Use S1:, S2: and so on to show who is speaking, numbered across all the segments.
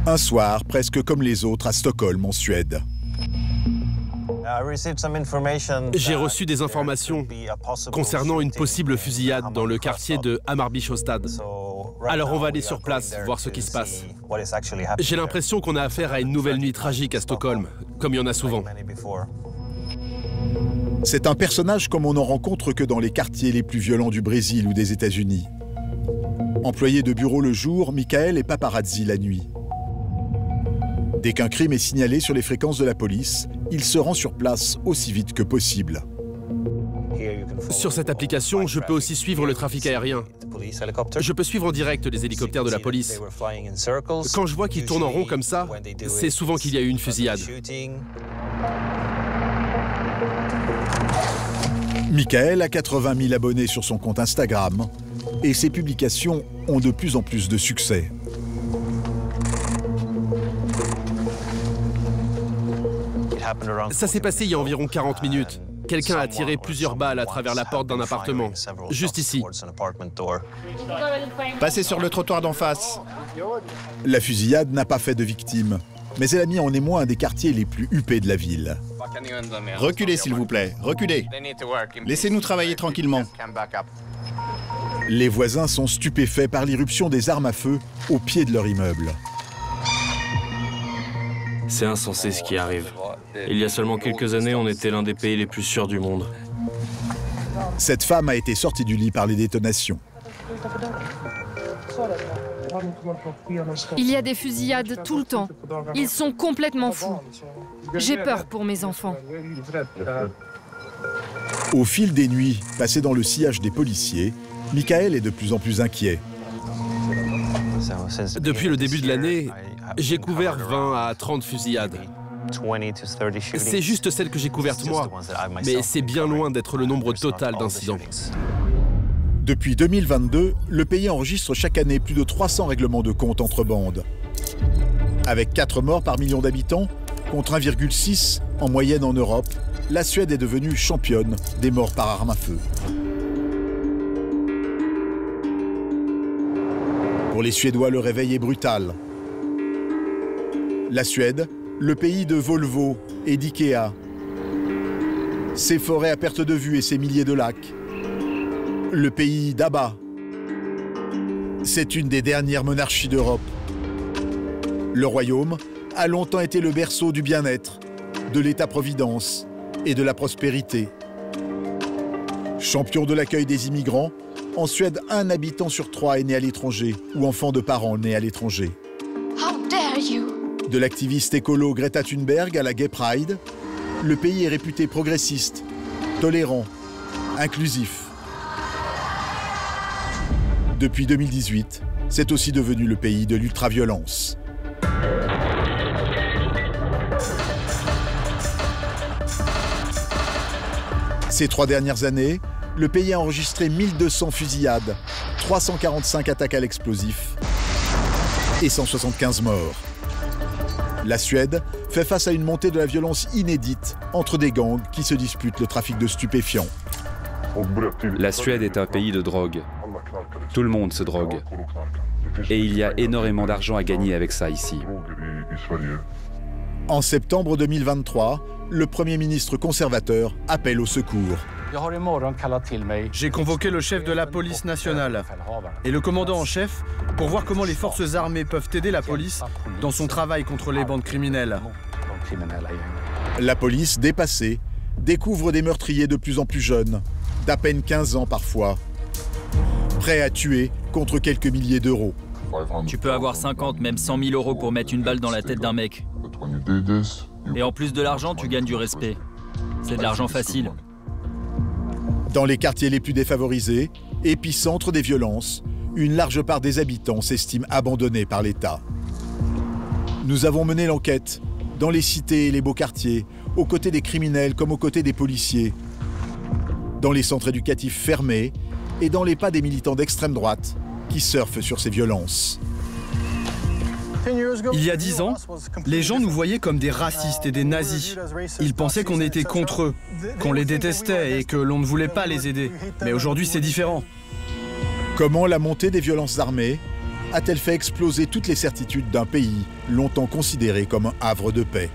S1: Un soir, presque comme les autres, à Stockholm, en Suède.
S2: J'ai reçu des informations concernant une possible fusillade dans le quartier de Hammarby-Sjöstad. Alors on va aller sur place, voir ce qui se passe. J'ai l'impression qu'on a affaire à une nouvelle nuit tragique à Stockholm, comme il y en a souvent.
S1: C'est un personnage comme on n'en rencontre que dans les quartiers les plus violents du Brésil ou des États-Unis. Employé de bureau le jour, Michael est paparazzi la nuit. Dès qu'un crime est signalé sur les fréquences de la police, il se rend sur place aussi vite que possible.
S2: Sur cette application, je peux aussi suivre le trafic aérien. Je peux suivre en direct les hélicoptères de la police. Quand je vois qu'ils tournent en rond comme ça, c'est souvent qu'il y a eu une fusillade.
S1: Michael a 80 000 abonnés sur son compte Instagram et ses publications ont de plus en plus de succès.
S2: Ça s'est passé il y a environ 40 minutes. Quelqu'un a tiré plusieurs balles à travers la porte d'un appartement, juste ici.
S3: Passez sur le trottoir d'en face.
S1: La fusillade n'a pas fait de victimes, mais elle a mis en émoi un des quartiers les plus huppés de la ville.
S3: Reculez s'il vous plaît, reculez. Laissez-nous travailler tranquillement.
S1: Les voisins sont stupéfaits par l'irruption des armes à feu au pied de leur immeuble.
S4: C'est insensé ce qui arrive. Il y a seulement quelques années, on était l'un des pays les plus sûrs du monde.
S1: Cette femme a été sortie du lit par les détonations.
S5: Il y a des fusillades tout le temps. Ils sont complètement fous. J'ai peur pour mes enfants.
S1: Au fil des nuits passées dans le sillage des policiers, Michael est de plus en plus inquiet.
S2: Depuis le début de l'année, j'ai couvert 20 à 30 fusillades. C'est juste celle que j'ai couverte moi, mais c'est bien loin d'être le nombre total d'incidents.
S1: Depuis 2022, le pays enregistre chaque année plus de 300 règlements de compte entre bandes. Avec 4 morts par million d'habitants, contre 1,6 en moyenne en Europe, la Suède est devenue championne des morts par arme à feu. Pour les Suédois, le réveil est brutal. La Suède, le pays de Volvo et d'Ikea. Ses forêts à perte de vue et ses milliers de lacs. Le pays d'Abba. C'est une des dernières monarchies d'Europe. Le royaume a longtemps été le berceau du bien-être, de l'État-providence et de la prospérité. Champion de l'accueil des immigrants, en Suède, 1 habitant sur 3 est né à l'étranger ou enfant de parents nés à l'étranger. De l'activiste écolo Greta Thunberg à la Gay Pride, le pays est réputé progressiste, tolérant, inclusif. Depuis 2018, c'est aussi devenu le pays de l'ultraviolence. Ces 3 dernières années, le pays a enregistré 1200 fusillades, 345 attaques à l'explosif et 175 morts. La Suède fait face à une montée de la violence inédite entre des gangs qui se disputent le trafic de stupéfiants.
S6: La Suède est un pays de drogue. Tout le monde se drogue. Et il y a énormément d'argent à gagner avec ça ici.
S1: En septembre 2023, le Premier ministre conservateur appelle au secours.
S7: J'ai convoqué le chef de la police nationale et le commandant en chef pour voir comment les forces armées peuvent aider la police dans son travail contre les bandes criminelles.
S1: La police, dépassée, découvre des meurtriers de plus en plus jeunes, d'à peine 15 ans parfois, prêts à tuer contre quelques milliers d'euros.
S8: Tu peux avoir 50, même 100 000 euros pour mettre une balle dans la tête d'un mec. Et en plus de l'argent, tu gagnes du respect. C'est de l'argent facile.
S1: Dans les quartiers les plus défavorisés, épicentre des violences, une large part des habitants s'estime abandonnés par l'État. Nous avons mené l'enquête dans les cités et les beaux quartiers, aux côtés des criminels comme aux côtés des policiers, dans les centres éducatifs fermés et dans les pas des militants d'extrême droite qui surfent sur ces violences.
S7: Il y a 10 ans, les gens nous voyaient comme des racistes et des nazis. Ils pensaient qu'on était contre eux, qu'on les détestait et que l'on ne voulait pas les aider. Mais aujourd'hui, c'est différent.
S1: Comment la montée des violences armées, a-t-elle fait exploser toutes les certitudes d'un pays longtemps considéré comme un havre de paix?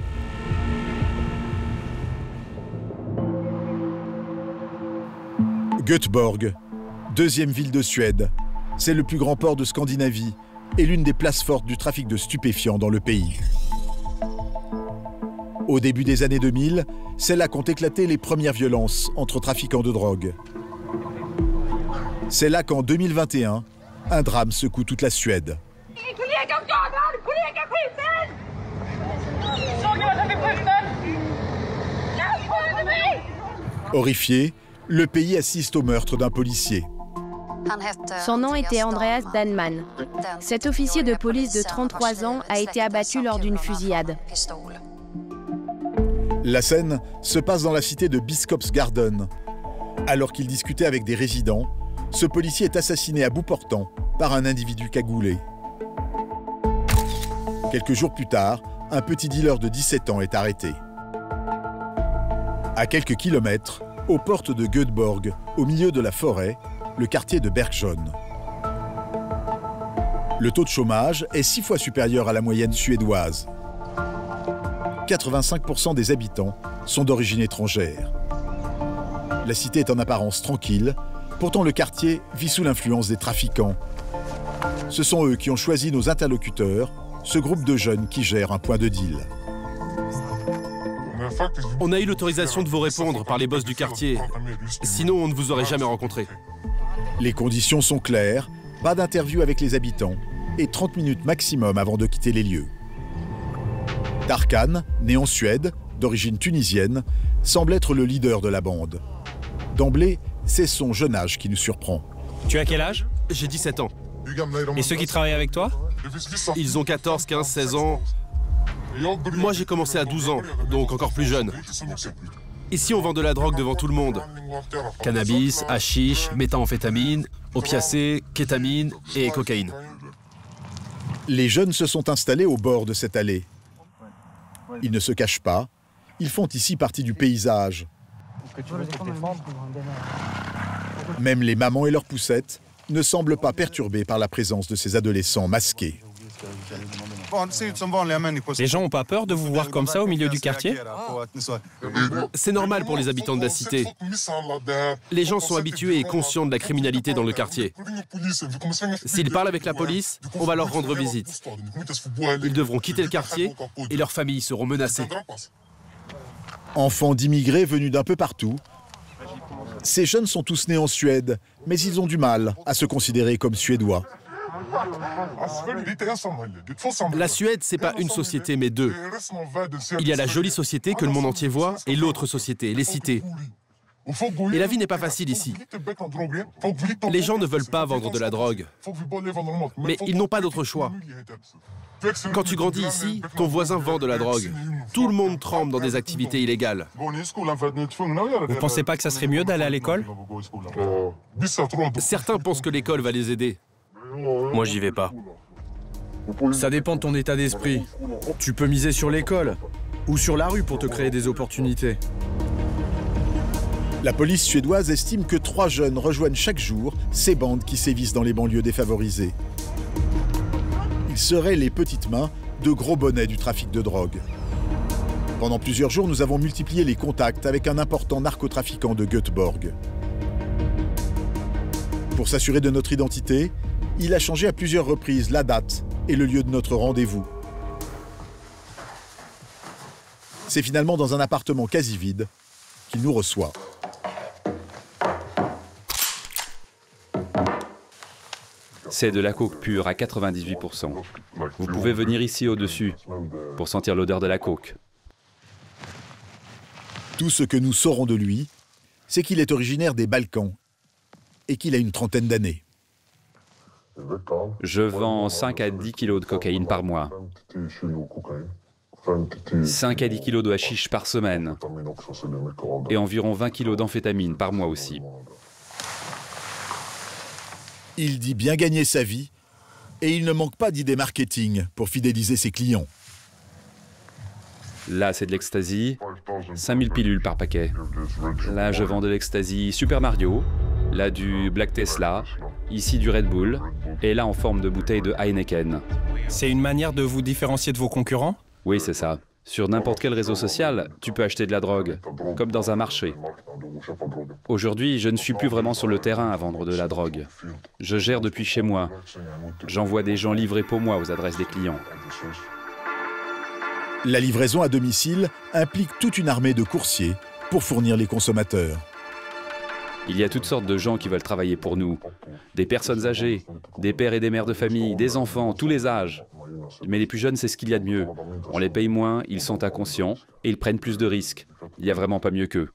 S1: Göteborg, deuxième ville de Suède, c'est le plus grand port de Scandinavie et l'une des places fortes du trafic de stupéfiants dans le pays. Au début des années 2000, c'est là qu'ont éclaté les premières violences entre trafiquants de drogue. C'est là qu'en 2021, un drame secoue toute la Suède. Horrifié, le pays assiste au meurtre d'un policier.
S9: Son nom était Andreas Danman. Cet officier de police de 33 ans a été abattu lors d'une fusillade.
S1: La scène se passe dans la cité de Biskopsgarden. Alors qu'il discutait avec des résidents, ce policier est assassiné à bout portant par un individu cagoulé. Quelques jours plus tard, un petit dealer de 17 ans est arrêté. À quelques kilomètres, aux portes de Göteborg, au milieu de la forêt, le quartier de Bergsjön. Le taux de chômage est 6 fois supérieur à la moyenne suédoise. 85% des habitants sont d'origine étrangère. La cité est en apparence tranquille, pourtant le quartier vit sous l'influence des trafiquants. Ce sont eux qui ont choisi nos interlocuteurs, ce groupe de jeunes qui gère un point de deal.
S2: On a eu l'autorisation de vous répondre par les boss du quartier. Sinon, on ne vous aurait jamais rencontré.
S1: Les conditions sont claires, pas d'interview avec les habitants et 30 minutes maximum avant de quitter les lieux. Tarkan, né en Suède, d'origine tunisienne, semble être le leader de la bande. D'emblée, c'est son jeune âge qui nous surprend.
S10: Tu as quel âge?
S2: J'ai 17 ans.
S10: Et ceux qui travaillent avec toi?
S2: Ils ont 14, 15, 16 ans. Moi, j'ai commencé à 12 ans, donc encore plus jeune. Ici, on vend de la drogue devant tout le monde. Cannabis, hashish, méthamphétamine, opiacés, kétamine et cocaïne.
S1: Les jeunes se sont installés au bord de cette allée. Ils ne se cachent pas, ils font ici partie du paysage. Même les mamans et leurs poussettes ne semblent pas perturbés par la présence de ces adolescents masqués.
S10: Les gens n'ont pas peur de vous voir comme ça au milieu du quartier?
S2: C'est normal pour les habitants de la cité. Les gens sont habitués et conscients de la criminalité dans le quartier. S'ils parlent avec la police, on va leur rendre visite. Ils devront quitter le quartier et leurs familles seront menacées.
S1: Enfants d'immigrés venus d'un peu partout, ces jeunes sont tous nés en Suède, mais ils ont du mal à se considérer comme Suédois.
S2: La Suède, c'est pas une société, mais deux. Il y a la jolie société que le monde entier voit et l'autre société, les cités. Et la vie n'est pas facile ici. Les gens ne veulent pas vendre de la drogue. Mais ils n'ont pas d'autre choix. Quand tu grandis ici, ton voisin vend de la drogue. Tout le monde trempe dans des activités illégales.
S10: Vous pensez pas que ça serait mieux d'aller à l'école?
S2: Certains pensent que l'école va les aider.
S4: Moi, j'y vais pas.
S7: Ça dépend de ton état d'esprit. Tu peux miser sur l'école ou sur la rue pour te créer des opportunités.
S1: La police suédoise estime que 3 jeunes rejoignent chaque jour ces bandes qui sévissent dans les banlieues défavorisées. Ils seraient les petites mains de gros bonnets du trafic de drogue. Pendant plusieurs jours, nous avons multiplié les contacts avec un important narcotrafiquant de Göteborg. Pour s'assurer de notre identité, il a changé à plusieurs reprises la date et le lieu de notre rendez-vous. C'est finalement dans un appartement quasi vide qu'il nous reçoit.
S6: C'est de la coke pure à 98%. Vous pouvez venir ici au-dessus pour sentir l'odeur de la coke.
S1: Tout ce que nous saurons de lui, c'est qu'il est originaire des Balkans et qu'il a une trentaine d'années.
S6: Je vends 5 à 10 kilos de cocaïne par mois. 5 à 10 kilos de hashish par semaine. Et environ 20 kilos d'amphétamine par mois aussi.
S1: Il dit bien gagner sa vie et il ne manque pas d'idées marketing pour fidéliser ses clients.
S6: Là, c'est de l'ecstasy, 5000 pilules par paquet. Là, je vends de l'ecstasy Super Mario, là du Black Tesla, Ici du Red Bull, et là en forme de bouteille de Heineken.
S10: C'est une manière de vous différencier de vos concurrents?
S6: Oui, c'est ça. Sur n'importe quel réseau social, tu peux acheter de la drogue, comme dans un marché. Aujourd'hui, je ne suis plus vraiment sur le terrain à vendre de la drogue. Je gère depuis chez moi. J'envoie des gens livrer pour moi aux adresses des clients.
S1: La livraison à domicile implique toute une armée de coursiers pour fournir les consommateurs.
S6: Il y a toutes sortes de gens qui veulent travailler pour nous. Des personnes âgées, des pères et des mères de famille, des enfants, tous les âges. Mais les plus jeunes, c'est ce qu'il y a de mieux. On les paye moins, ils sont inconscients et ils prennent plus de risques. Il n'y a vraiment pas mieux qu'eux.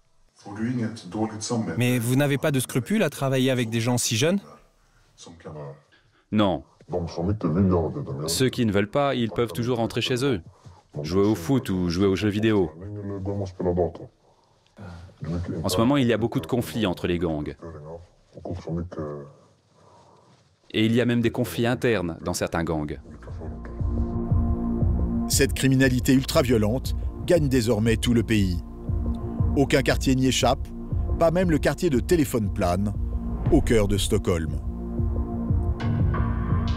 S10: Mais vous n'avez pas de scrupules à travailler avec des gens si jeunes?
S6: Non. Ceux qui ne veulent pas, ils peuvent toujours rentrer chez eux. Jouer au foot ou jouer aux jeux vidéo. En ce moment, il y a beaucoup de conflits entre les gangs. Et il y a même des conflits internes dans certains gangs.
S1: Cette criminalité ultra-violente gagne désormais tout le pays. Aucun quartier n'y échappe, pas même le quartier de Telefonplan, au cœur de Stockholm.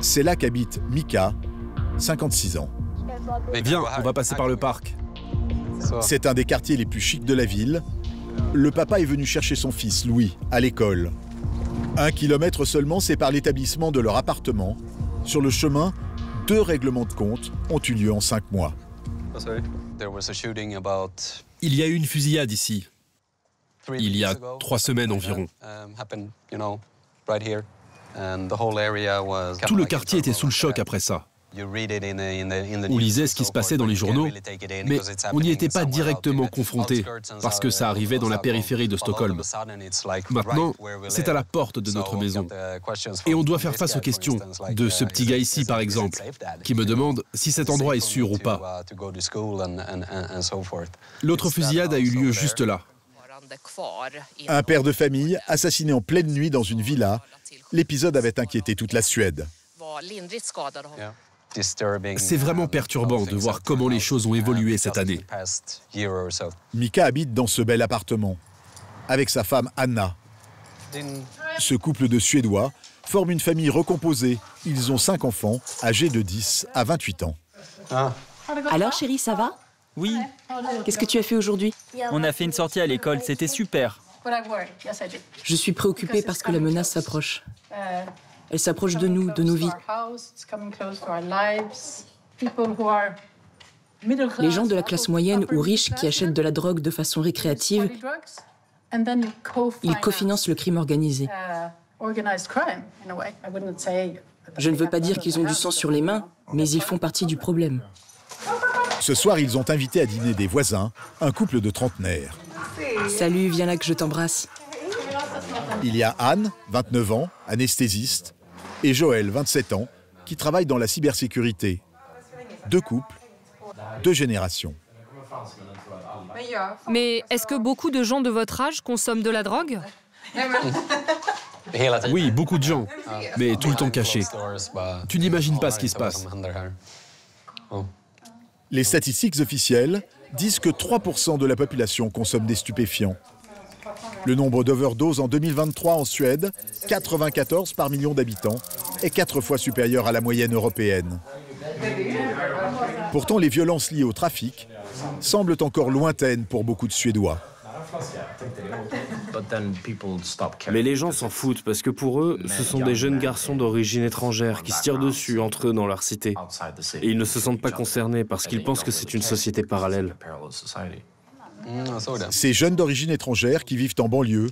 S1: C'est là qu'habite Mika, 56 ans.
S2: Viens, on va passer par le parc.
S1: C'est un des quartiers les plus chics de la ville. Le papa est venu chercher son fils, Louis, à l'école. 1 kilomètre seulement sépare l'établissement de leur appartement. Sur le chemin, 2 règlements de compte ont eu lieu en 5 mois.
S2: Il y a eu une fusillade ici. Il y a 3 semaines environ. Tout le quartier était sous le choc après ça. On lisait ce qui se passait dans les journaux, mais on n'y était pas directement confronté, parce que ça arrivait dans la périphérie de Stockholm. Maintenant, c'est à la porte de notre maison. Et on doit faire face aux questions de ce petit gars ici, par exemple, qui me demande si cet endroit est sûr ou pas. L'autre fusillade a eu lieu juste là.
S1: Un père de famille assassiné en pleine nuit dans une villa. L'épisode avait inquiété toute la Suède.
S2: C'est vraiment perturbant de voir comment les choses ont évolué cette année.
S1: Mika habite dans ce bel appartement, avec sa femme Anna. Ce couple de Suédois forme une famille recomposée. Ils ont 5 enfants, âgés de 10 à 28 ans.
S11: Alors chérie, ça va?
S8: Oui.
S11: Qu'est-ce que tu as fait aujourd'hui?
S8: On a fait une sortie à l'école, c'était super.
S11: Je suis préoccupée parce que la menace s'approche. Elle s'approche de nous, de nos vies. Les gens de la classe moyenne ou riche qui achètent de la drogue de façon récréative, ils cofinancent le crime organisé. Je ne veux pas dire qu'ils ont du sang sur les mains, mais ils font partie du problème.
S1: Ce soir, ils ont invité à dîner des voisins, un couple de trentenaires.
S11: Salut, viens là que je t'embrasse.
S1: Il y a Anne, 29 ans, anesthésiste, et Joël, 27 ans, qui travaille dans la cybersécurité. 2 couples, 2 générations.
S5: Mais est-ce que beaucoup de gens de votre âge consomment de la drogue?
S2: Oui, beaucoup de gens, mais tout le temps cachés. Tu n'imagines pas ce qui se passe.
S1: Les statistiques officielles disent que 3% de la population consomme des stupéfiants. Le nombre d'overdoses en 2023 en Suède, 94 par million d'habitants, est 4 fois supérieur à la moyenne européenne. Pourtant, les violences liées au trafic semblent encore lointaines pour beaucoup de Suédois.
S4: Mais les gens s'en foutent parce que pour eux, ce sont des jeunes garçons d'origine étrangère qui se tirent dessus entre eux dans leur cité. Et ils ne se sentent pas concernés parce qu'ils pensent que c'est une société parallèle.
S1: Ces jeunes d'origine étrangère qui vivent en banlieue,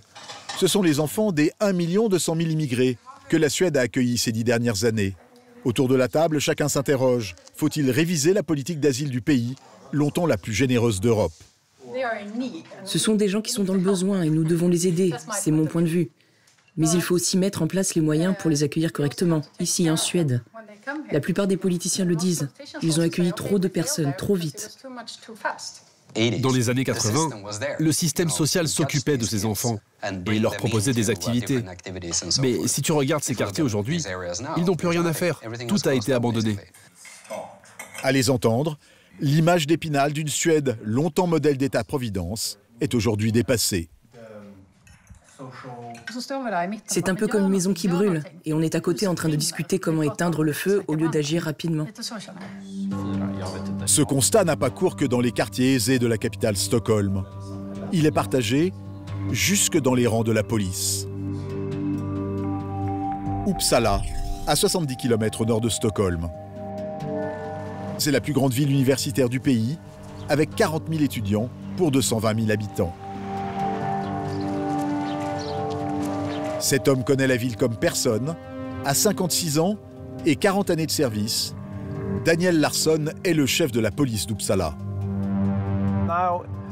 S1: ce sont les enfants des 1 200 000 immigrés que la Suède a accueillis ces 10 dernières années. Autour de la table, chacun s'interroge. Faut-il réviser la politique d'asile du pays, longtemps la plus généreuse d'Europe?
S11: Ce sont des gens qui sont dans le besoin et nous devons les aider, c'est mon point de vue. Mais il faut aussi mettre en place les moyens pour les accueillir correctement, ici en Suède. La plupart des politiciens le disent, ils ont accueilli trop de personnes, trop vite.
S2: Dans les années 80, le système social s'occupait de ces enfants et leur proposait des activités. Mais si tu regardes ces quartiers aujourd'hui, ils n'ont plus rien à faire. Tout a été abandonné.
S1: À les entendre, l'image d'Épinal d'une Suède longtemps modèle d'État-providence est aujourd'hui dépassée.
S11: C'est un peu comme une maison qui brûle, et on est à côté en train de discuter comment éteindre le feu au lieu d'agir rapidement.
S1: Ce constat n'a pas cours que dans les quartiers aisés de la capitale Stockholm. Il est partagé jusque dans les rangs de la police. Uppsala, à 70 km au nord de Stockholm. C'est la plus grande ville universitaire du pays, avec 40 000 étudiants pour 220 000 habitants. Cet homme connaît la ville comme personne. À 56 ans et 40 années de service, Daniel Larsson est le chef de la police d'Uppsala.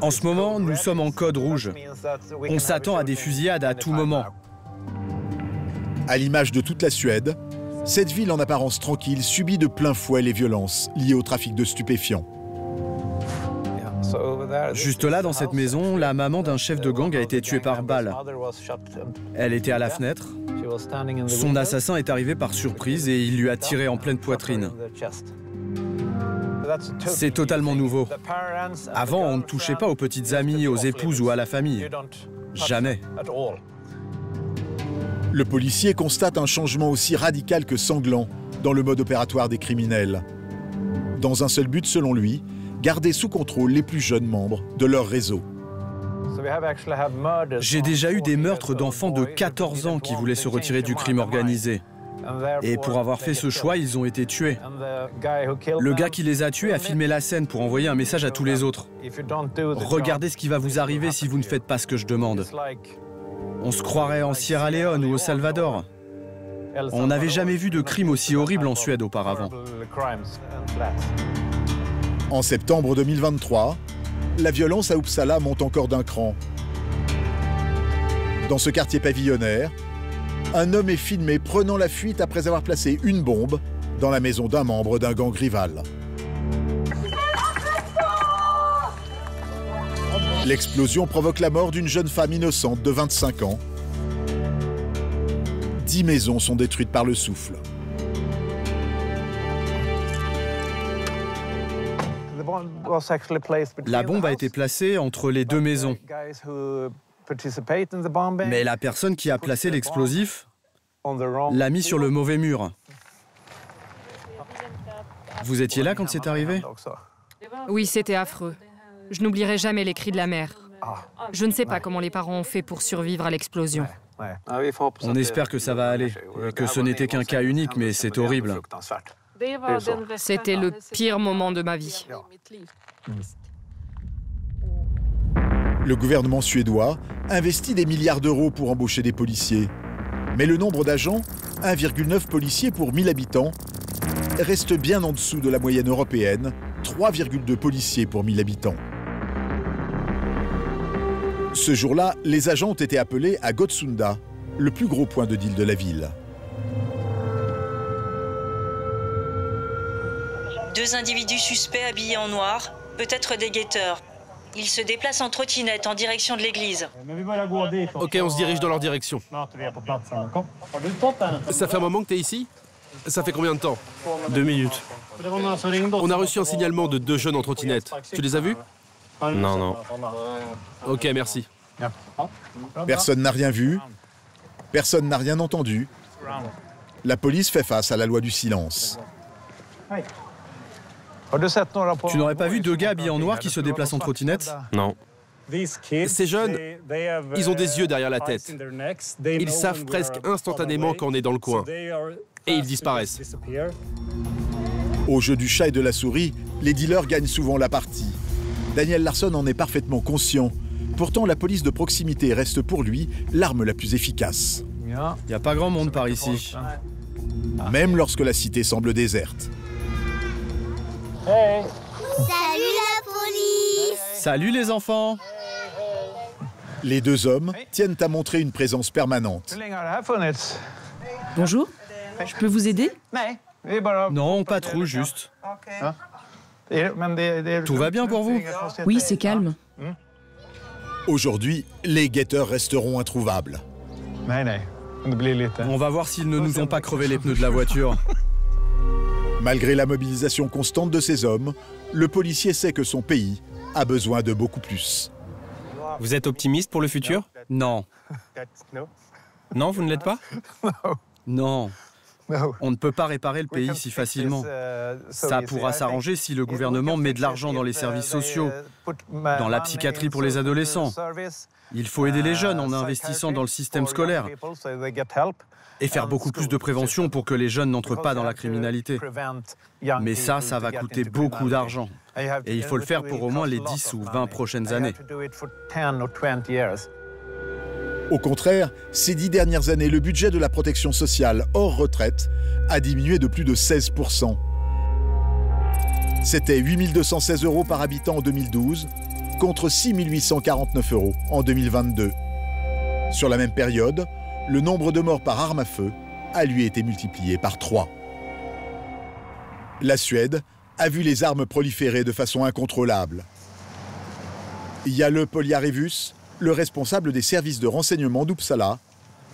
S7: En ce moment, nous sommes en code rouge. On s'attend à des fusillades à tout moment.
S1: À l'image de toute la Suède, cette ville en apparence tranquille subit de plein fouet les violences liées au trafic de stupéfiants.
S7: Juste là, dans cette maison, la maman d'un chef de gang a été tuée par balle. Elle était à la fenêtre. Son assassin est arrivé par surprise et il lui a tiré en pleine poitrine. C'est totalement nouveau. Avant, on ne touchait pas aux petites amies, aux épouses ou à la famille. Jamais.
S1: Le policier constate un changement aussi radical que sanglant dans le mode opératoire des criminels. Dans un seul but, selon lui, garder sous contrôle les plus jeunes membres de leur réseau.
S7: J'ai déjà eu des meurtres d'enfants de 14 ans qui voulaient se retirer du crime organisé. Et pour avoir fait ce choix, ils ont été tués. Le gars qui les a tués a filmé la scène pour envoyer un message à tous les autres. Regardez ce qui va vous arriver si vous ne faites pas ce que je demande. On se croirait en Sierra Leone ou au Salvador. On n'avait jamais vu de crime aussi horrible en Suède auparavant.
S1: En septembre 2023, la violence à Uppsala monte encore d'un cran. Dans ce quartier pavillonnaire, un homme est filmé prenant la fuite après avoir placé une bombe dans la maison d'un membre d'un gang rival. L'explosion provoque la mort d'une jeune femme innocente de 25 ans. 10 maisons sont détruites par le souffle.
S7: La bombe a été placée entre les deux maisons. Mais la personne qui a placé l'explosif l'a mis sur le mauvais mur. Vous étiez là quand c'est arrivé?
S5: Oui, c'était affreux. Je n'oublierai jamais les cris de la mère. Je ne sais pas comment les parents ont fait pour survivre à l'explosion.
S7: On espère que ça va aller, et que ce n'était qu'un cas unique, mais c'est horrible.
S5: C'était le pire moment de ma vie.
S1: Le gouvernement suédois investit des milliards d'euros pour embaucher des policiers. Mais le nombre d'agents, 1,9 policiers pour 1000 habitants, reste bien en dessous de la moyenne européenne, 3,2 policiers pour 1000 habitants. Ce jour-là, les agents ont été appelés à Gottsunda, le plus gros point de deal de la ville.
S12: Deux individus suspects habillés en noir, peut-être des guetteurs. Ils se déplacent en trottinette en direction de l'église.
S2: Ok, on se dirige dans leur direction. Ça fait un moment que t'es ici? Ça fait combien de temps?
S4: 2 minutes.
S2: On a reçu un signalement de 2 jeunes en trottinette. Tu les as vus?
S4: Non, non.
S2: Ok, merci.
S1: Personne n'a rien vu, personne n'a rien entendu. La police fait face à la loi du silence.
S7: Tu n'aurais pas vu 2 gars habillés en noir qui se déplacent en trottinette?
S4: Non.
S2: Ces jeunes, ils ont des yeux derrière la tête. Ils savent presque instantanément quand on est dans le coin. Et ils disparaissent.
S1: Au jeu du chat et de la souris, les dealers gagnent souvent la partie. Daniel Larsson en est parfaitement conscient. Pourtant, la police de proximité reste pour lui l'arme la plus efficace.
S7: Il n'y a pas grand monde par ici.
S1: Même lorsque la cité semble déserte.
S13: Hey. Salut la police!
S7: Salut les enfants!
S1: Les 2 hommes tiennent à montrer une présence permanente.
S11: Bonjour, je peux vous aider?
S7: Non, pas trop, juste. Tout va bien pour vous?
S11: Oui, c'est calme.
S1: Aujourd'hui, les guetteurs resteront introuvables.
S7: On va voir s'ils ne nous ont pas crevé les pneus de la voiture.
S1: Malgré la mobilisation constante de ces hommes, le policier sait que son pays a besoin de beaucoup plus.
S10: Vous êtes optimiste pour le futur?
S7: Non.
S10: Non, vous ne l'êtes pas?
S7: Non. On ne peut pas réparer le pays si facilement. Ça pourra s'arranger si le gouvernement met de l'argent dans les services sociaux, dans la psychiatrie pour les adolescents. Il faut aider les jeunes en investissant dans le système scolaire et faire beaucoup plus de prévention pour que les jeunes n'entrent pas dans la criminalité. Mais ça va coûter beaucoup d'argent. Et il faut le faire pour au moins les 10 ou 20 prochaines années.
S1: Au contraire, ces 10 dernières années, le budget de la protection sociale hors retraite a diminué de plus de 16%. C'était 8 216 € par habitant en 2012, contre 6 849 € en 2022. Sur la même période, le nombre de morts par arme à feu a lui été multiplié par 3. La Suède a vu les armes proliférer de façon incontrôlable. Jalle Poljärevus, le responsable des services de renseignement d'Uppsala,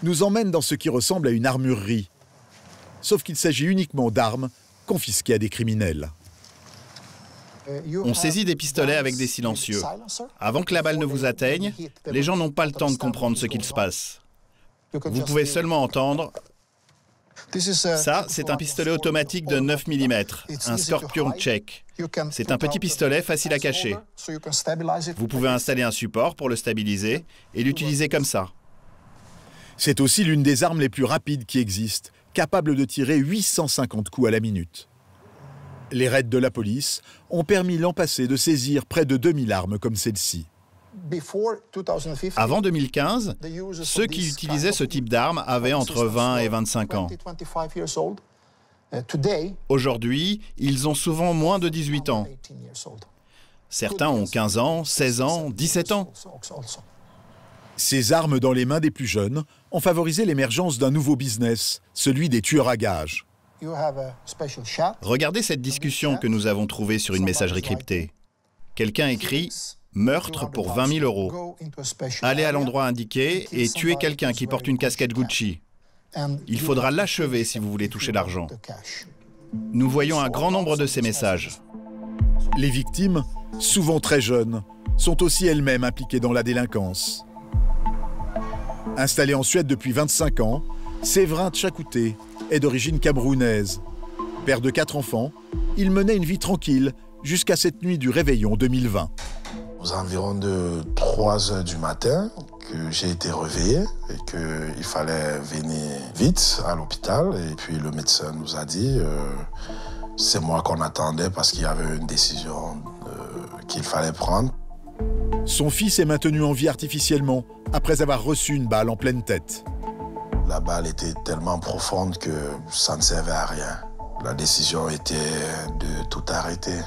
S1: nous emmène dans ce qui ressemble à une armurerie. Sauf qu'il s'agit uniquement d'armes confisquées à des criminels.
S3: On saisit des pistolets avec des silencieux. Avant que la balle ne vous atteigne, les gens n'ont pas le temps de comprendre ce qu'il se passe. Vous pouvez seulement entendre... Ça, c'est un pistolet automatique de 9 mm, un Scorpion Czech. C'est un petit pistolet facile à cacher. Vous pouvez installer un support pour le stabiliser et l'utiliser comme ça.
S1: C'est aussi l'une des armes les plus rapides qui existent, capable de tirer 850 coups à la minute. Les raids de la police ont permis l'an passé de saisir près de 2000 armes comme celle-ci.
S3: Avant 2015, ceux qui utilisaient ce type d'armes avaient entre 20 et 25 ans. Aujourd'hui, ils ont souvent moins de 18 ans. Certains ont 15 ans, 16 ans, 17 ans.
S1: Ces armes dans les mains des plus jeunes ont favorisé l'émergence d'un nouveau business, celui des tueurs à gages.
S3: Regardez cette discussion que nous avons trouvée sur une messagerie cryptée. Quelqu'un écrit « Meurtre pour 20 000 €. Allez à l'endroit indiqué et tuez quelqu'un qui porte une casquette Gucci. Il faudra l'achever si vous voulez toucher l'argent. » Nous voyons un grand nombre de ces messages.
S1: Les victimes, souvent très jeunes, sont aussi elles-mêmes impliquées dans la délinquance. Installé en Suède depuis 25 ans, Séverin Tchakouté est d'origine camerounaise. Père de 4 enfants, il menait une vie tranquille jusqu'à cette nuit du réveillon 2020.
S14: Aux environs de 3 h du matin, que j'ai été réveillé et qu'il fallait venir vite à l'hôpital. Et puis le médecin nous a dit c'est moi qu'on attendait parce qu'il y avait une décision qu'il fallait prendre.
S1: Son fils est maintenu en vie artificiellement après avoir reçu une balle en pleine tête.
S14: La balle était tellement profonde que ça ne servait à rien. La décision était de tout arrêter.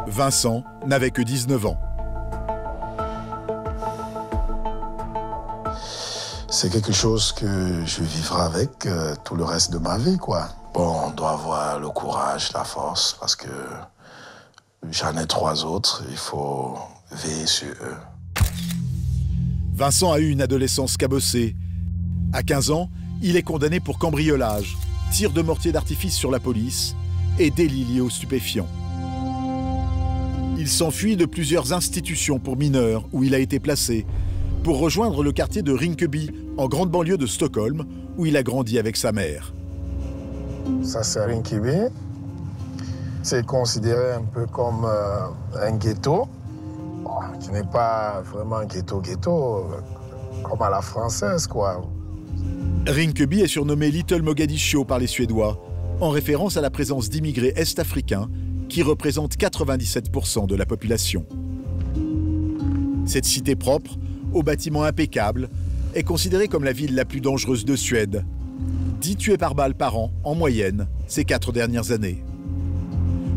S1: Vincent n'avait que 19 ans.
S14: C'est quelque chose que je vivrai avec tout le reste de ma vie, quoi. Bon, on doit avoir le courage, la force, parce que j'en ai 3 autres, il faut veiller sur eux.
S1: Vincent a eu une adolescence cabossée. À 15 ans, il est condamné pour cambriolage, tir de mortier d'artifice sur la police et délit lié aux stupéfiants. Il s'enfuit de plusieurs institutions pour mineurs où il a été placé, pour rejoindre le quartier de Rinkeby, en grande banlieue de Stockholm, où il a grandi avec sa mère.
S14: Ça, c'est Rinkeby. C'est considéré un peu comme un ghetto, qui n'est pas vraiment un ghetto, comme à la française, quoi.
S1: Rinkeby est surnommé Little Mogadiscio par les Suédois, en référence à la présence d'immigrés est-africains qui représentent 97% de la population. Cette cité propre, aux bâtiments impeccables, est considérée comme la ville la plus dangereuse de Suède. 10 tués par balle par an, en moyenne, ces 4 dernières années.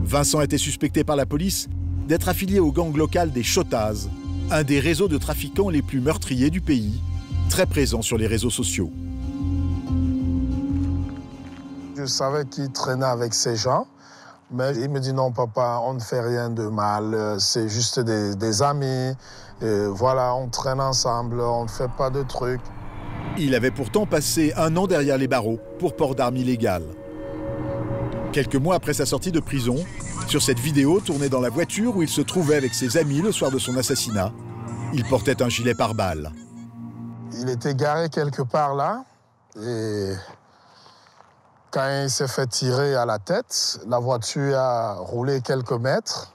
S1: Vincent était suspecté par la police d'être affilié au gang local des Chottas, un des réseaux de trafiquants les plus meurtriers du pays, très présent sur les réseaux sociaux.
S14: Je savais qu'il traînait avec ces gens, mais il me dit non papa, on ne fait rien de mal, c'est juste des amis, voilà, on traîne ensemble, on ne fait pas de trucs.
S1: Il avait pourtant passé 1 an derrière les barreaux pour port d'armes illégales. Quelques mois après sa sortie de prison, sur cette vidéo tournée dans la voiture où il se trouvait avec ses amis le soir de son assassinat, Il portait un gilet pare-balles.
S14: Il était garé quelque part là, et quand il s'est fait tirer à la tête, la voiture a roulé quelques mètres,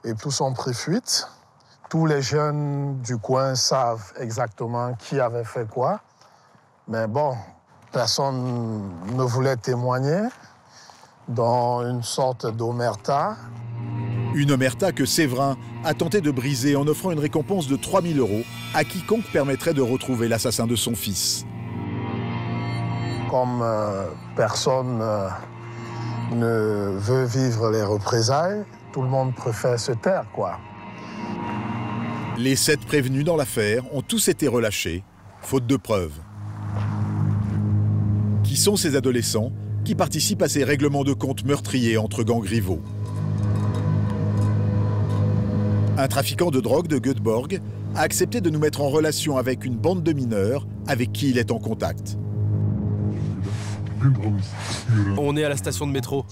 S14: et tous ont pris fuite. Tous les jeunes du coin savent exactement qui avait fait quoi, mais bon, personne ne voulait témoigner dans une sorte d'omerta.
S1: Une omerta que Séverin a tenté de briser en offrant une récompense de 3 000 € à quiconque permettrait de retrouver l'assassin de son fils.
S14: Comme personne ne veut vivre les représailles, tout le monde préfère se taire, quoi.
S1: Les 7 prévenus dans l'affaire ont tous été relâchés, faute de preuves. Qui sont ces adolescents qui participent à ces règlements de compte meurtriers entre gangs rivaux? Un trafiquant de drogue de Göteborg a accepté de nous mettre en relation avec une bande de mineurs avec qui il est en contact.
S2: On est à la station de métro.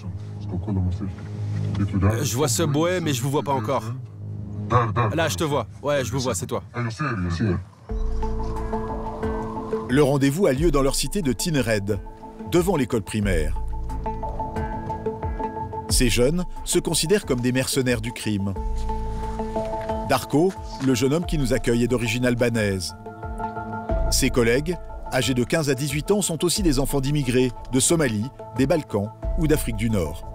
S2: Je vois Subway, mais je vous vois pas encore. Là, je te vois. Ouais, je vous vois, c'est toi.
S1: Le rendez-vous a lieu dans leur cité de Tinnered, devant l'école primaire. Ces jeunes se considèrent comme des mercenaires du crime. Darko, le jeune homme qui nous accueille, est d'origine albanaise. Ses collègues, âgés de 15 à 18 ans, sont aussi des enfants d'immigrés de Somalie, des Balkans ou d'Afrique du Nord.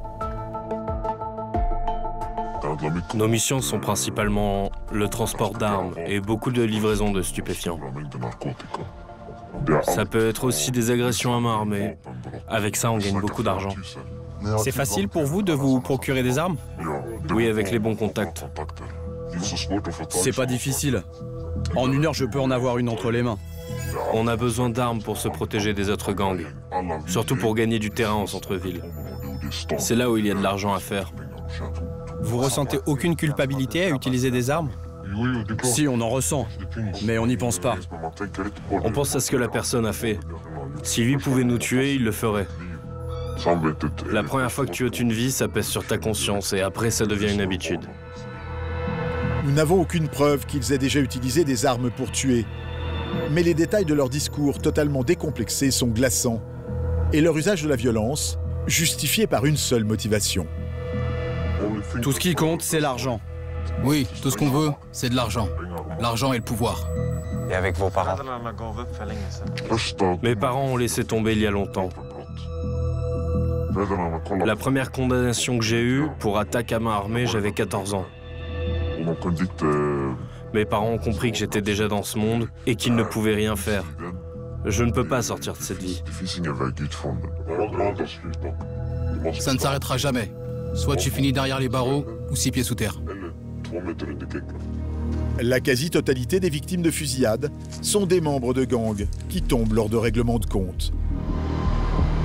S4: Nos missions sont principalement le transport d'armes et beaucoup de livraisons de stupéfiants. Ça peut être aussi des agressions à main armée. Avec ça, on gagne beaucoup d'argent.
S10: C'est facile pour vous de vous procurer des armes?
S4: Oui, avec les bons contacts.
S7: C'est pas difficile. En 1 heure, je peux en avoir une entre les mains.
S4: On a besoin d'armes pour se protéger des autres gangs, surtout pour gagner du terrain en centre-ville. C'est là où il y a de l'argent à faire.
S10: Vous ressentez aucune culpabilité à utiliser des armes?
S7: Si, on en ressent, mais on n'y pense pas.
S4: On pense à ce que la personne a fait. Si lui pouvait nous tuer, il le ferait. La première fois que tu ôtes une vie, ça pèse sur ta conscience et après, ça devient une habitude.
S1: Nous n'avons aucune preuve qu'ils aient déjà utilisé des armes pour tuer. Mais les détails de leur discours totalement décomplexés sont glaçants. Et leur usage de la violence, justifié par une seule motivation.
S7: Tout ce qui compte, c'est l'argent.
S15: Oui, tout ce qu'on veut, c'est de l'argent. L'argent et le pouvoir.
S16: Et avec vos parents?
S4: Mes parents ont laissé tomber il y a longtemps. La première condamnation que j'ai eue pour attaque à main armée, j'avais 14 ans. Mes parents ont compris que j'étais déjà dans ce monde et qu'ils ne pouvaient rien faire. Je ne peux pas sortir de cette vie.
S15: Ça ne s'arrêtera jamais. Soit tu finis derrière les barreaux, ou 6 pieds sous terre.
S1: La quasi-totalité des victimes de fusillade sont des membres de gangs qui tombent lors de règlements de compte.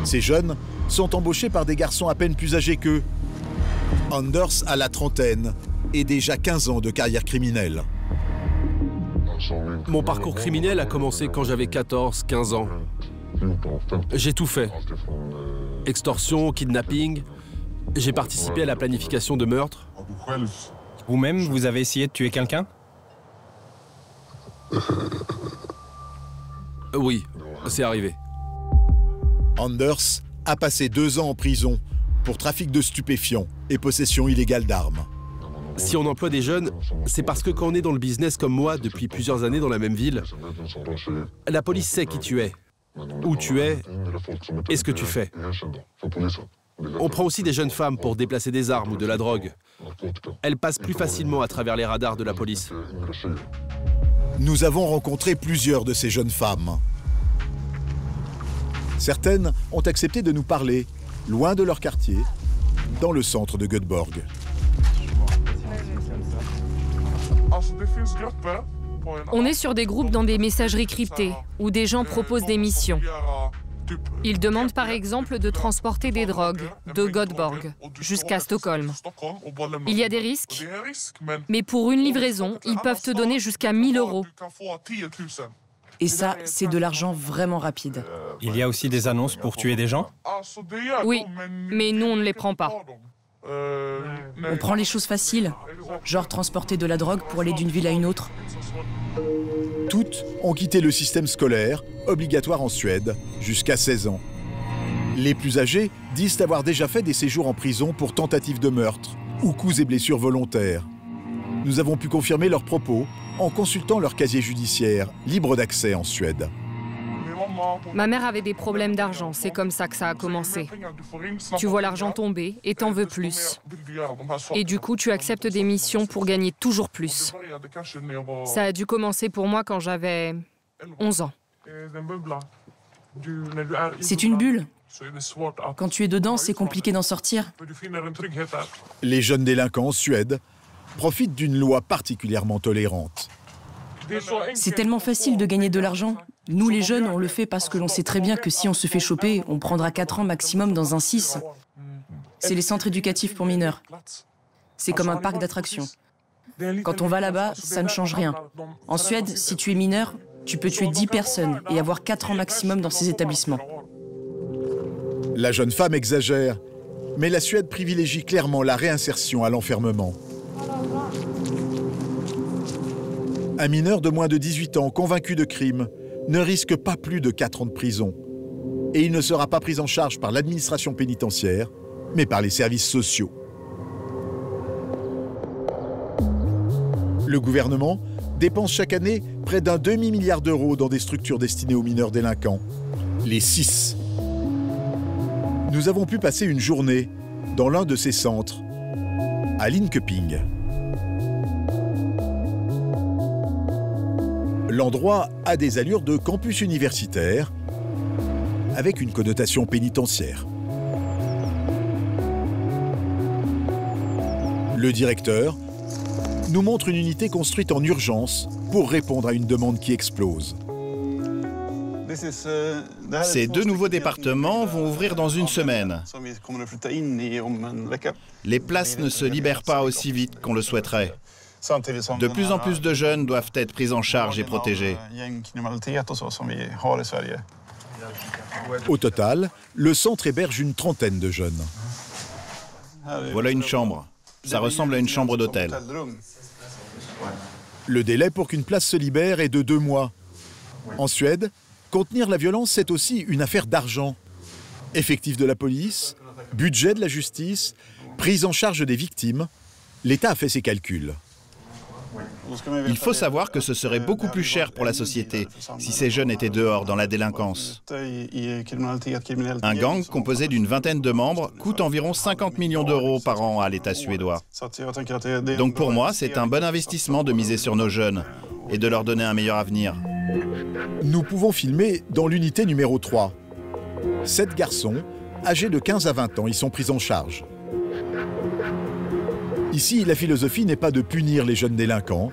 S1: Ces jeunes sont embauchés par des garçons à peine plus âgés qu'eux. Anders a la trentaine et déjà 15 ans de carrière criminelle.
S2: Mon parcours criminel a commencé quand j'avais 14-15 ans. J'ai tout fait. Extorsion, kidnapping. J'ai participé à la planification de meurtres.
S10: Vous-même, vous avez essayé de tuer quelqu'un?
S2: Oui, c'est arrivé.
S1: Anders a passé 2 ans en prison pour trafic de stupéfiants et possession illégale d'armes.
S2: Si on emploie des jeunes, c'est parce que quand on est dans le business comme moi depuis plusieurs années dans la même ville, la police sait qui tu es, où tu es et ce que tu fais. On prend aussi des jeunes femmes pour déplacer des armes ou de la drogue. Elles passent plus facilement à travers les radars de la police.
S1: Nous avons rencontré plusieurs de ces jeunes femmes. Certaines ont accepté de nous parler, loin de leur quartier, dans le centre de Göteborg.
S5: On est sur des groupes dans des messageries cryptées, où des gens proposent des missions. Ils demandent par exemple de transporter des drogues de Göteborg jusqu'à Stockholm. Il y a des risques, mais pour une livraison, ils peuvent te donner jusqu'à 1 000 €.
S11: Et ça, c'est de l'argent vraiment rapide.
S10: Il y a aussi des annonces pour tuer des gens?
S5: Oui, mais nous, on ne les prend pas.
S11: On prend les choses faciles, genre transporter de la drogue pour aller d'une ville à une autre.
S1: Toutes ont quitté le système scolaire, obligatoire en Suède, jusqu'à 16 ans. Les plus âgés disent avoir déjà fait des séjours en prison pour tentative de meurtre ou coups et blessures volontaires. Nous avons pu confirmer leurs propos en consultant leur casier judiciaire, libre d'accès en Suède.
S5: Ma mère avait des problèmes d'argent, c'est comme ça que ça a commencé. Tu vois l'argent tomber et t'en veux plus. Et du coup, tu acceptes des missions pour gagner toujours plus. Ça a dû commencer pour moi quand j'avais 11 ans.
S11: C'est une bulle. Quand tu es dedans, c'est compliqué d'en sortir.
S1: Les jeunes délinquants en Suède profitent d'une loi particulièrement tolérante.
S11: C'est tellement facile de gagner de l'argent. Nous, les jeunes, on le fait parce que l'on sait très bien que si on se fait choper, on prendra 4 ans maximum dans un 6. C'est les centres éducatifs pour mineurs. C'est comme un parc d'attractions. Quand on va là-bas, ça ne change rien. En Suède, si tu es mineur, tu peux tuer 10 personnes et avoir 4 ans maximum dans ces établissements.
S1: La jeune femme exagère, mais la Suède privilégie clairement la réinsertion à l'enfermement. Un mineur de moins de 18 ans convaincu de crime ne risque pas plus de 4 ans de prison. Et il ne sera pas pris en charge par l'administration pénitentiaire, mais par les services sociaux. Le gouvernement dépense chaque année près d'un demi-milliard d'euros dans des structures destinées aux mineurs délinquants. Les 6. Nous avons pu passer une journée dans l'un de ces centres, à Linköping. L'endroit a des allures de campus universitaire, avec une connotation pénitentiaire. Le directeur nous montre une unité construite en urgence pour répondre à une demande qui explose.
S3: Ces 2 nouveaux départements vont ouvrir dans une semaine. Les places ne se libèrent pas aussi vite qu'on le souhaiterait. De plus en plus de jeunes doivent être pris en charge et protégés.
S1: Au total, le centre héberge une trentaine de jeunes.
S3: Voilà une chambre. Ça ressemble à une chambre d'hôtel.
S1: Le délai pour qu'une place se libère est de 2 mois. En Suède, contenir la violence, c'est aussi une affaire d'argent. Effectif de la police, budget de la justice, prise en charge des victimes, l'État a fait ses calculs.
S3: Il faut savoir que ce serait beaucoup plus cher pour la société si ces jeunes étaient dehors dans la délinquance. Un gang composé d'une vingtaine de membres coûte environ 50 millions d'euros par an à l'État suédois. Donc pour moi, c'est un bon investissement de miser sur nos jeunes et de leur donner un meilleur avenir.
S1: Nous pouvons filmer dans l'unité numéro 3. 7 garçons, âgés de 15 à 20 ans, y sont pris en charge. Ici, la philosophie n'est pas de punir les jeunes délinquants,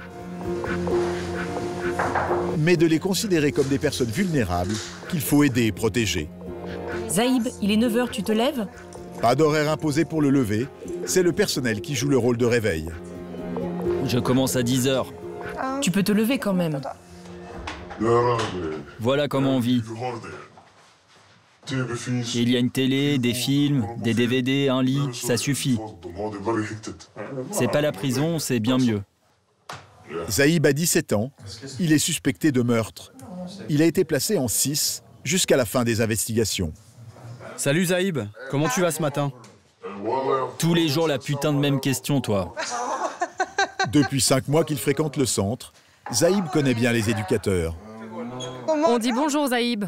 S1: mais de les considérer comme des personnes vulnérables qu'il faut aider et protéger.
S11: Zaïb, il est 9 h, tu te lèves?
S1: Pas d'horaire imposé pour le lever, c'est le personnel qui joue le rôle de réveil.
S8: Je commence à 10 h.
S11: Tu peux te lever quand même.
S8: Voilà comment on vit. Il y a une télé, des films, des DVD, un lit, ça suffit. C'est pas la prison, c'est bien mieux.
S1: Zaïb a 17 ans, il est suspecté de meurtre. Il a été placé en 6 jusqu'à la fin des investigations.
S7: Salut Zaïb, comment tu vas ce matin?
S8: Tous les jours la putain de même question, toi.
S1: Depuis 5 mois qu'il fréquente le centre, Zaïb connaît bien les éducateurs.
S5: On dit bonjour Zaïb.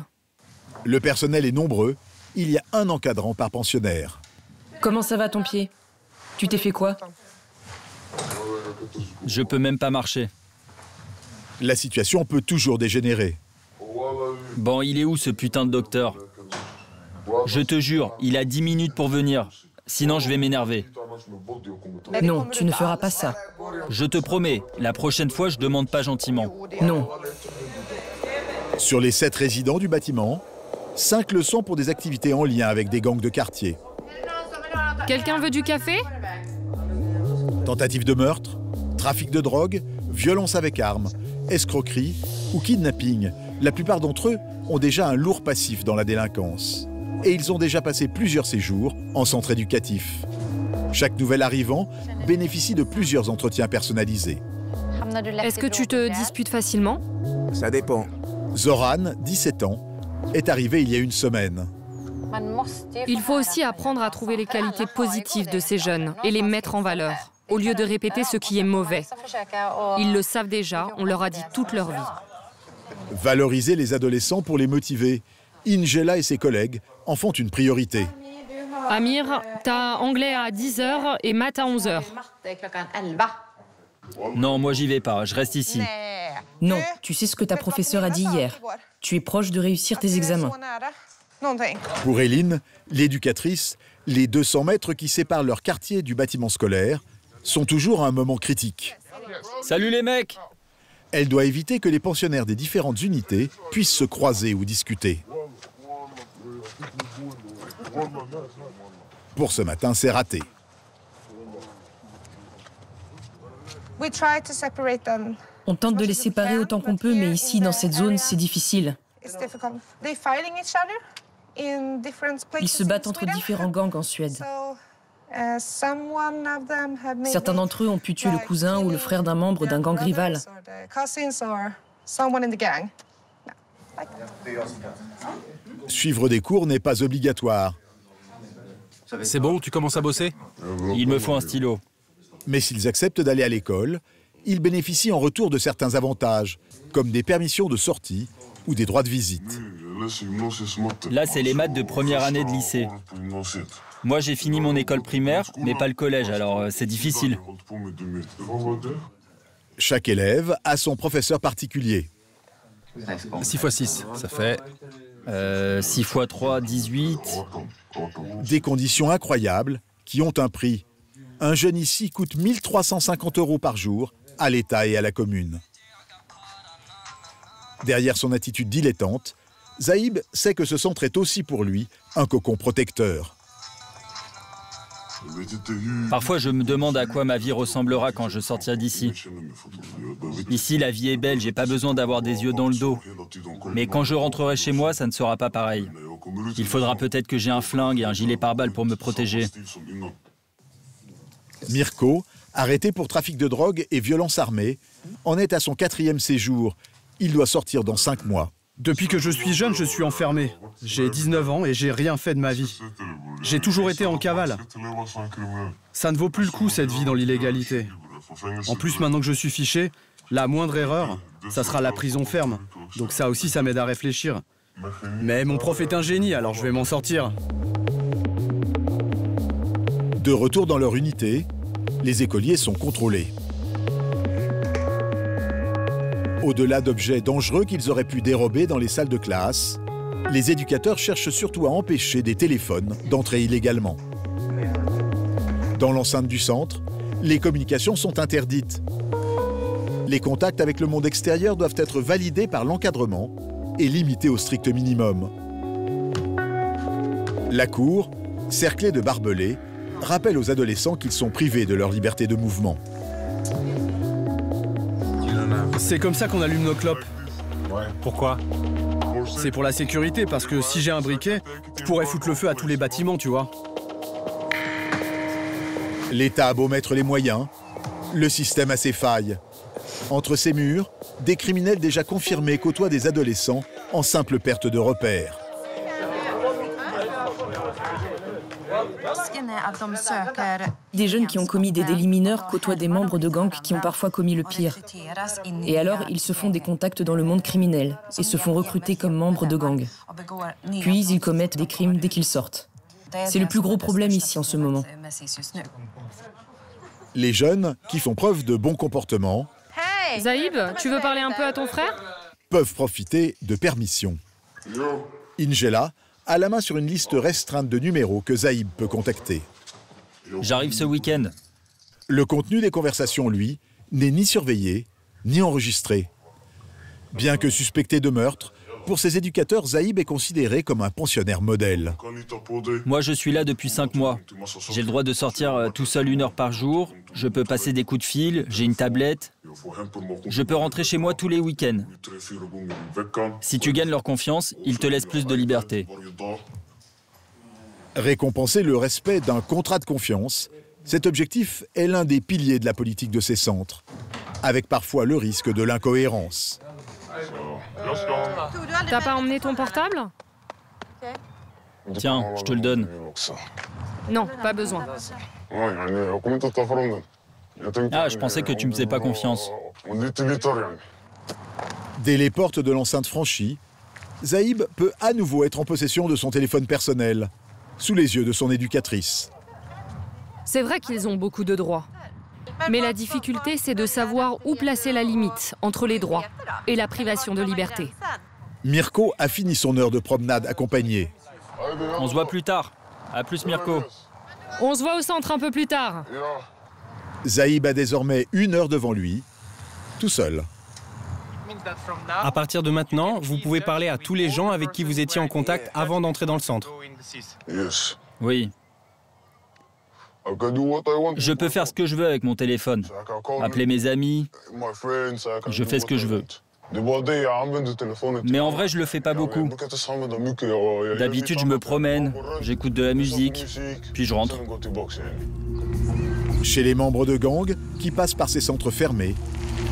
S1: Le personnel est nombreux, il y a un encadrant par pensionnaire.
S11: Comment ça va ton pied? Tu t'es fait quoi?
S8: Je peux même pas marcher.
S1: La situation peut toujours dégénérer.
S8: Bon, il est où ce putain de docteur? Je te jure, il a 10 minutes pour venir. Sinon, je vais m'énerver.
S11: Non, tu ne feras pas ça.
S8: Je te promets, la prochaine fois, je demande pas gentiment.
S11: Non.
S1: Sur les 7 résidents du bâtiment, 5 le sont pour des activités en lien avec des gangs de quartier.
S5: Quelqu'un veut du café?
S1: Tentative de meurtre, trafic de drogue, violence avec armes, escroquerie ou kidnapping. La plupart d'entre eux ont déjà un lourd passif dans la délinquance. Et ils ont déjà passé plusieurs séjours en centre éducatif. Chaque nouvel arrivant bénéficie de plusieurs entretiens personnalisés.
S5: Est-ce que tu te disputes facilement?
S16: Ça dépend.
S1: Zoran, 17 ans, est arrivé il y a une semaine.
S5: Il faut aussi apprendre à trouver les qualités positives de ces jeunes et les mettre en valeur, au lieu de répéter ce qui est mauvais. Ils le savent déjà, on leur a dit toute leur vie.
S1: Valoriser les adolescents pour les motiver. Ingela et ses collègues en font une priorité.
S5: Amir, t'as anglais à 10h et maths à 11h.
S8: Non, moi j'y vais pas, je reste ici.
S11: Non, tu sais ce que ta professeure a dit hier. Tu es proche de réussir tes examens.
S1: Pour Eline, l'éducatrice, les 200 mètres qui séparent leur quartier du bâtiment scolaire sont toujours un moment critique.
S8: Salut les mecs!
S1: Elle doit éviter que les pensionnaires des différentes unités puissent se croiser ou discuter. Pour ce matin, c'est raté.
S11: On tente de les séparer autant qu'on peut, mais ici, dans cette zone, c'est difficile. Ils se battent entre différents gangs en Suède. Certains d'entre eux ont pu tuer le cousin ou le frère d'un membre d'un gang rival.
S1: Suivre des cours n'est pas obligatoire.
S10: C'est bon, tu commences à bosser?
S8: Il me faut un stylo.
S1: Mais s'ils acceptent d'aller à l'école, ils bénéficient en retour de certains avantages, comme des permissions de sortie ou des droits de visite.
S8: Là, c'est les maths de première année de lycée. Moi, j'ai fini mon école primaire, mais pas le collège, alors c'est difficile.
S1: Chaque élève a son professeur particulier.
S10: 6 x 6, ça fait...
S8: 6 x 3, 18.
S1: Des conditions incroyables qui ont un prix. Un jeune ici coûte 1 350 € par jour à l'État et à la commune. Derrière son attitude dilettante, Zaïb sait que ce centre est aussi pour lui un cocon protecteur.
S8: Parfois, je me demande à quoi ma vie ressemblera quand je sortirai d'ici. Ici, la vie est belle, j'ai pas besoin d'avoir des yeux dans le dos. Mais quand je rentrerai chez moi, ça ne sera pas pareil. Il faudra peut-être que j'ai un flingue et un gilet pare-balles pour me protéger.
S1: Mirko, arrêté pour trafic de drogue et violence armée, en est à son 4e séjour. Il doit sortir dans 5 mois.
S7: Depuis que je suis jeune, je suis enfermé. J'ai 19 ans et j'ai rien fait de ma vie. J'ai toujours été en cavale. Ça ne vaut plus le coup, cette vie dans l'illégalité. En plus, maintenant que je suis fiché, la moindre erreur, ça sera la prison ferme. Donc ça aussi, ça m'aide à réfléchir. Mais mon prof est un génie, alors je vais m'en sortir.
S1: De retour dans leur unité, les écoliers sont contrôlés. Au-delà d'objets dangereux qu'ils auraient pu dérober dans les salles de classe, les éducateurs cherchent surtout à empêcher des téléphones d'entrer illégalement. Dans l'enceinte du centre, les communications sont interdites. Les contacts avec le monde extérieur doivent être validés par l'encadrement et limités au strict minimum. La cour, cerclée de barbelés, rappelle aux adolescents qu'ils sont privés de leur liberté de mouvement.
S7: C'est comme ça qu'on allume nos clopes.
S10: Pourquoi?
S7: C'est pour la sécurité, parce que si j'ai un briquet, je pourrais foutre le feu à tous les bâtiments, tu vois.
S1: L'État a beau mettre les moyens, le système a ses failles. Entre ces murs, des criminels déjà confirmés côtoient des adolescents en simple perte de repères.
S11: Des jeunes qui ont commis des délits mineurs côtoient des membres de gangs qui ont parfois commis le pire. Et alors, ils se font des contacts dans le monde criminel et se font recruter comme membres de gangs. Puis, ils commettent des crimes dès qu'ils sortent. C'est le plus gros problème ici en ce moment.
S1: Les jeunes, qui font preuve de bon comportement,
S5: Zaïb, tu veux parler un peu à ton frère?
S1: Peuvent profiter de permissions. Ingela a la main sur une liste restreinte de numéros que Zaïb peut contacter.
S8: J'arrive ce week-end.
S1: Le contenu des conversations, lui, n'est ni surveillé, ni enregistré. Bien que suspecté de meurtre, pour ses éducateurs, Zaïb est considéré comme un pensionnaire modèle.
S8: Moi, je suis là depuis 5 mois. J'ai le droit de sortir tout seul 1 heure par jour. Je peux passer des coups de fil, j'ai une tablette. Je peux rentrer chez moi tous les week-ends. Si tu gagnes leur confiance, ils te laissent plus de liberté.
S1: Récompenser le respect d'un contrat de confiance Cet objectif est l'un des piliers de la politique de ces centres, avec parfois le risque de l'incohérence.
S5: T'as pas emmené ton portable?
S8: Tiens, je te le donne.
S5: Non, pas besoin.
S8: Ah, je pensais que tu me faisais pas confiance.
S1: Dès les portes de l'enceinte franchies, Zaïb peut à nouveau être en possession de son téléphone personnel, sous les yeux de son éducatrice.
S5: C'est vrai qu'ils ont beaucoup de droits. Mais la difficulté, c'est de savoir où placer la limite entre les droits et la privation de liberté.
S1: Mirko a fini son heure de promenade accompagnée.
S8: On se voit plus tard. À plus, Mirko.
S5: On se voit au centre un peu plus tard.
S1: Zaïb a désormais 1 heure devant lui, tout seul.
S10: À partir de maintenant, vous pouvez parler à tous les gens avec qui vous étiez en contact avant d'entrer dans le centre.
S8: Oui. Je peux faire ce que je veux avec mon téléphone. Appeler mes amis. Je fais ce que je veux. Mais en vrai, je le fais pas beaucoup. D'habitude, je me promène, j'écoute de la musique, puis je rentre.
S1: Chez les membres de gangs qui passent par ces centres fermés,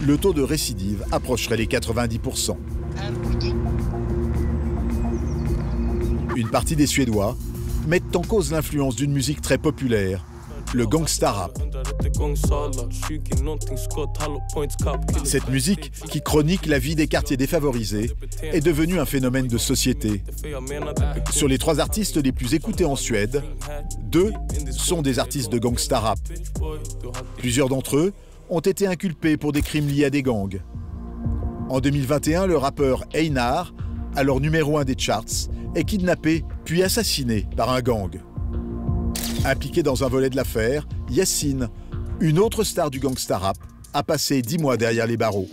S1: le taux de récidive approcherait les 90%. Une partie des Suédois mettent en cause l'influence d'une musique très populaire, le gangsta rap. Cette musique, qui chronique la vie des quartiers défavorisés, est devenue un phénomène de société. Sur les 3 artistes les plus écoutés en Suède, 2 sont des artistes de gangsta rap. Plusieurs d'entre eux ont été inculpés pour des crimes liés à des gangs. En 2021, le rappeur Einar, alors numéro 1 des charts, est kidnappé puis assassiné par un gang. Impliqué dans un volet de l'affaire, Yassine, une autre star du gangsta rap, a passé 10 mois derrière les barreaux.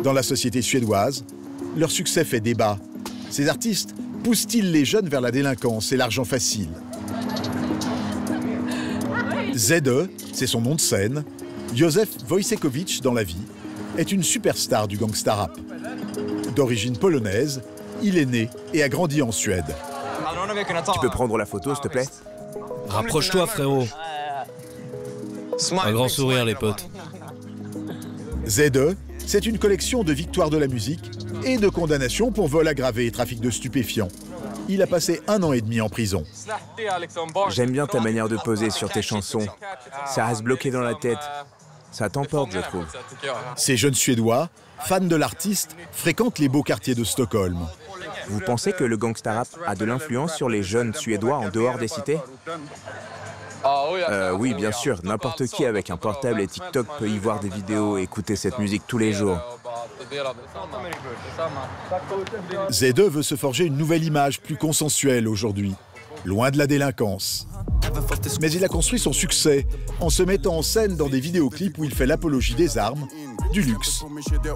S1: Dans la société suédoise, leur succès fait débat. Ces artistes poussent-ils les jeunes vers la délinquance et l'argent facile? Zede, c'est son nom de scène, Józef Wojciechowicz dans la vie, est une superstar du gangsta rap. D'origine polonaise, il est né et a grandi en Suède.
S16: Tu peux prendre la photo, s'il te plaît?
S17: Rapproche-toi, frérot. Un grand sourire, les potes.
S1: Zede, c'est une collection de victoires de la musique et de condamnations pour vol aggravé et trafic de stupéfiants. Il a passé 1 an et demi en prison.
S16: J'aime bien ta manière de poser sur tes chansons. Ça reste bloqué dans la tête. Ça t'emporte, je trouve.
S1: Ces jeunes Suédois, fans de l'artiste, fréquentent les beaux quartiers de Stockholm.
S16: Vous pensez que le gangsta rap a de l'influence sur les jeunes Suédois en dehors des cités? Oui, bien sûr. N'importe qui avec un portable et TikTok peut y voir des vidéos et écouter cette musique tous les jours.
S1: Zede veut se forger une nouvelle image plus consensuelle aujourd'hui, loin de la délinquance. Mais il a construit son succès en se mettant en scène dans des vidéoclips où il fait l'apologie des armes, du luxe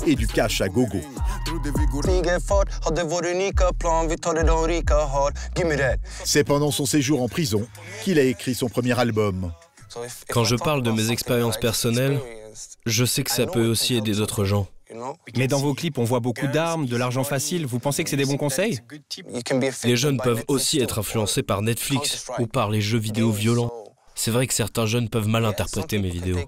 S1: et du cash à gogo. C'est pendant son séjour en prison qu'il a écrit son premier album.
S17: Quand je parle de mes expériences personnelles, je sais que ça peut aussi aider d'autres gens.
S10: Mais dans vos clips, on voit beaucoup d'armes, de l'argent facile. Vous pensez que c'est des bons conseils?
S17: Les jeunes peuvent aussi être influencés par Netflix ou par les jeux vidéo violents. C'est vrai que certains jeunes peuvent mal interpréter mes vidéos.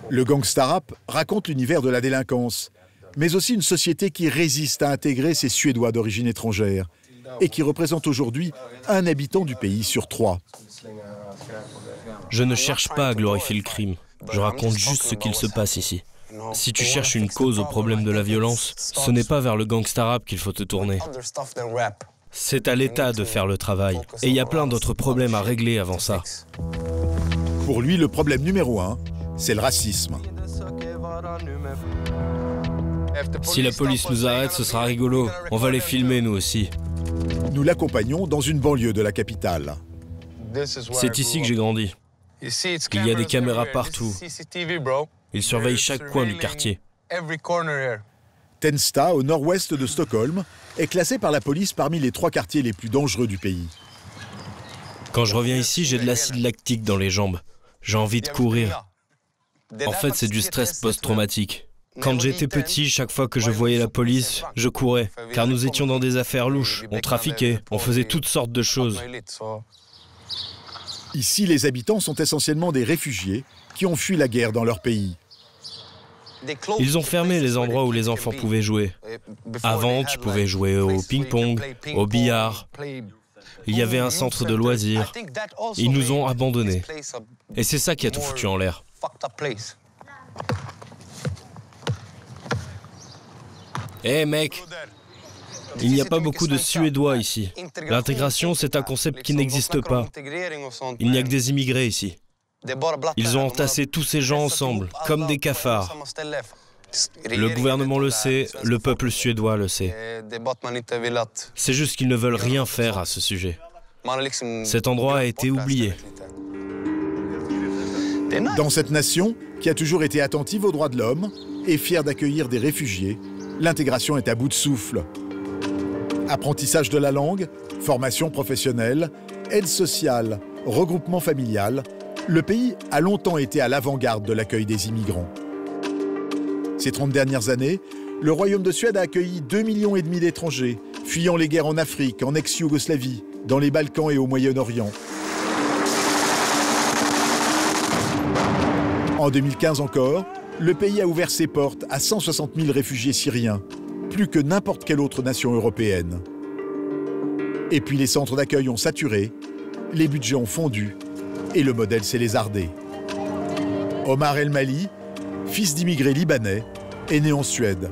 S1: Le gangsta rap raconte l'univers de la délinquance, mais aussi une société qui résiste à intégrer ces Suédois d'origine étrangère et qui représente aujourd'hui 1 habitant du pays sur 3.
S17: Je ne cherche pas à glorifier le crime. Je raconte juste ce qu'il se passe ici. Si tu cherches une cause au problème de la violence, ce n'est pas vers le gangsta rap qu'il faut te tourner. C'est à l'État de faire le travail. Et il y a plein d'autres problèmes à régler avant ça.
S1: Pour lui, le problème numéro 1, c'est le racisme.
S17: Si la police nous arrête, ce sera rigolo. On va les filmer, nous aussi.
S1: Nous l'accompagnons dans une banlieue de la capitale.
S17: C'est ici que j'ai grandi. Il y a des caméras partout. Ils surveillent chaque coin du quartier.
S1: Tensta, au nord-ouest de Stockholm, est classé par la police parmi les 3 quartiers les plus dangereux du pays.
S17: Quand je reviens ici, j'ai de l'acide lactique dans les jambes. J'ai envie de courir. En fait, c'est du stress post-traumatique. Quand j'étais petit, chaque fois que je voyais la police, je courais, car nous étions dans des affaires louches. On trafiquait, on faisait toutes sortes de choses.
S1: Ici, les habitants sont essentiellement des réfugiés qui ont fui la guerre dans leur pays.
S17: Ils ont fermé les endroits où les enfants pouvaient jouer. Avant, tu pouvais jouer au ping-pong, au billard. Il y avait un centre de loisirs. Ils nous ont abandonnés. Et c'est ça qui a tout foutu en l'air. Hé mec, il n'y a pas beaucoup de Suédois ici. L'intégration, c'est un concept qui n'existe pas. Il n'y a que des immigrés ici. Ils ont entassé tous ces gens ensemble, comme des cafards. Le gouvernement le sait, le peuple suédois le sait. C'est juste qu'ils ne veulent rien faire à ce sujet. Cet endroit a été oublié.
S1: Dans cette nation, qui a toujours été attentive aux droits de l'homme et fière d'accueillir des réfugiés, l'intégration est à bout de souffle. Apprentissage de la langue, formation professionnelle, aide sociale, regroupement familial, le pays a longtemps été à l'avant-garde de l'accueil des immigrants. Ces 30 dernières années, le Royaume de Suède a accueilli 2,5 millions d'étrangers, fuyant les guerres en Afrique, en ex-Yougoslavie, dans les Balkans et au Moyen-Orient. En 2015 encore, le pays a ouvert ses portes à 160 000 réfugiés syriens, plus que n'importe quelle autre nation européenne. Et puis les centres d'accueil ont saturé, les budgets ont fondu et le modèle s'est lézardé. Omar El Mali, fils d'immigrés libanais, est né en Suède.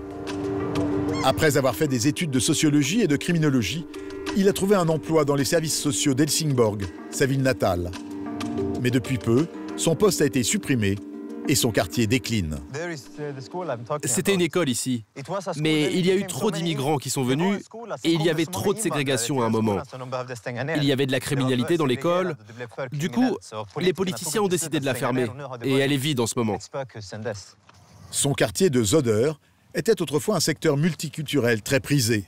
S1: Après avoir fait des études de sociologie et de criminologie, il a trouvé un emploi dans les services sociaux d'Helsingborg, sa ville natale. Mais depuis peu, son poste a été supprimé et son quartier décline.
S2: C'était une école ici, mais il y a eu trop d'immigrants qui sont venus et il y avait trop de ségrégation à un moment. Il y avait de la criminalité dans l'école. Du coup, les politiciens ont décidé de la fermer et elle est vide en ce moment.
S1: Son quartier de Söder était autrefois un secteur multiculturel très prisé.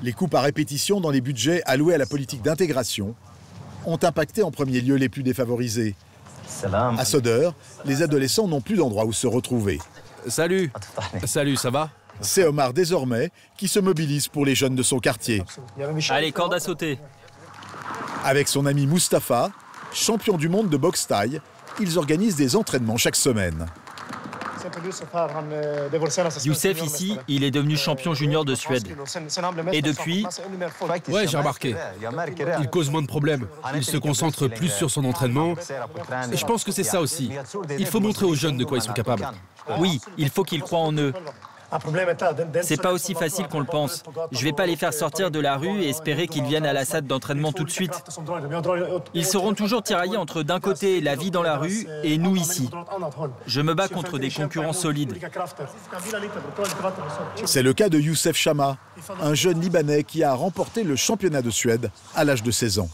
S1: Les coupes à répétition dans les budgets alloués à la politique d'intégration ont impacté en premier lieu les plus défavorisés. À Söder, les adolescents n'ont plus d'endroit où se retrouver.
S2: Salut. Salut, ça va?
S1: C'est Omar désormais qui se mobilise pour les jeunes de son quartier.
S8: Allez, corde à sauter.
S1: Avec son ami Mustapha, champion du monde de boxe thaï, ils organisent des entraînements chaque semaine.
S8: Youssef ici, il est devenu champion junior de Suède. Et depuis...
S2: Ouais, j'ai remarqué. Il cause moins de problèmes. Il se concentre plus sur son entraînement. Et je pense que c'est ça aussi. Il faut montrer aux jeunes de quoi ils sont capables.
S8: Oui, il faut qu'ils croient en eux. C'est pas aussi facile qu'on le pense. Je vais pas les faire sortir de la rue et espérer qu'ils viennent à la salle d'entraînement tout de suite. Ils seront toujours tiraillés entre d'un côté la vie dans la rue et nous ici. Je me bats contre des concurrents solides.
S1: C'est le cas de Youssef Chama, un jeune Libanais qui a remporté le championnat de Suède à l'âge de 16 ans.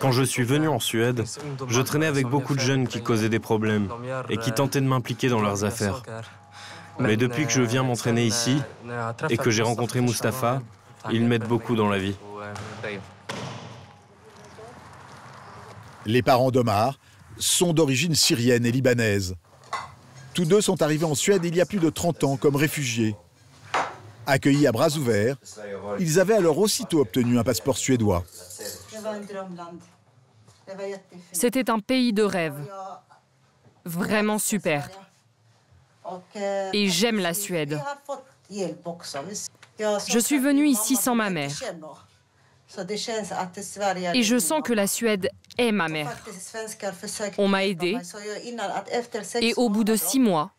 S17: Quand je suis venu en Suède, je traînais avec beaucoup de jeunes qui causaient des problèmes et qui tentaient de m'impliquer dans leurs affaires. Mais depuis que je viens m'entraîner ici et que j'ai rencontré Mustapha, ils m'aident beaucoup dans la vie.
S1: Les parents d'Omar sont d'origine syrienne et libanaise. Tous deux sont arrivés en Suède il y a plus de 30 ans comme réfugiés. Accueillis à bras ouverts, ils avaient alors aussitôt obtenu un passeport suédois.
S5: C'était un pays de rêve. Vraiment super. Et j'aime la Suède. Je suis venue ici sans ma mère. Et je sens que la Suède est ma mère. On m'a aidée. Et au bout de 6 mois,